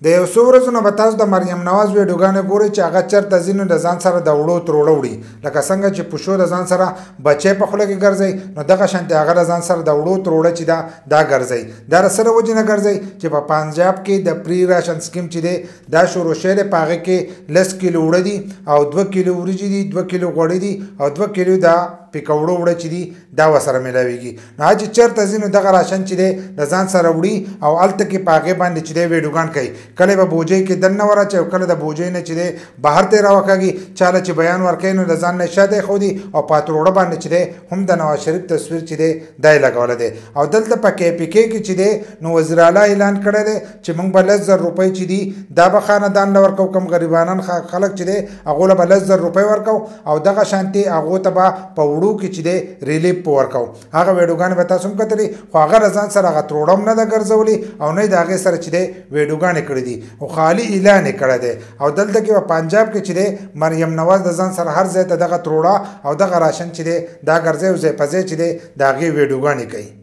د یو څو ورځو نه به تاسو د مریم نواز ویډیوګانې ګورئ چې هغه چېرته ځي نو د ځان سره د وړو تروړه وړي لکه څنګه چې پشو د ځان سره بچی په خوله کې ګرځوي نو دغه شانتې هغه د ځان سره د وړو تروړه چې دا ګرځوي دا د سره وجې نه ګرځوي چې په پنجاب کې د پری راشن سکیم چې دی دا شروع شوی دی په هغې کې 10 کیلو وړه دي او 2 کیلو وریجې دي 2 کیلو غوړي دي او 2 کیلو د پیکوړو وړه چې دي دا ورسره میلاویږي نو هغه چې چېرته ځي نو دغه راشن چې دی د ځان سره وړي او هلته کې په هغې باندې چې دی ویډیوګان کوي کله به بوجۍ کې دننه وراچوي او کله د بوجۍ نه چې دی بهر ته یې راوکاږي چاله چې بیان ورکوي نو د ځان نه شاته یې ښودي او په تروړه باندې چې دی هم د نواز شریف تصویر چې دی دا یې لګولی دی او دلته په KPK کې چې دی نو وزیر اعلی اعلان کړی دی چې موږ به 10,000 روپۍ چې دي دا به خاندان له ورکوو کوم غریبانان خلک چې دی هغو له به 10,000 روپۍ ورکوو او دغه شانتې هغو ته به په وړو کې چې دی ریلیف په ورکوو هغه ویډیوګانې به تاسو هم کتلې خو هغه له ځان سره هغه تروړه هم نه ده ګرځولې او نه یې د هغې سره چې دی ویډیوګانې کړي دي خو خالي اعلان یې کړی دی او دلته کې په پنجاب کې چې دی مریم نواز د ځان سره هر ځای ته دغه تروړه او دغه راشن چې دی دا ګرځوي او ځای په ځای چې دی د هغې ویډیوګانې کوي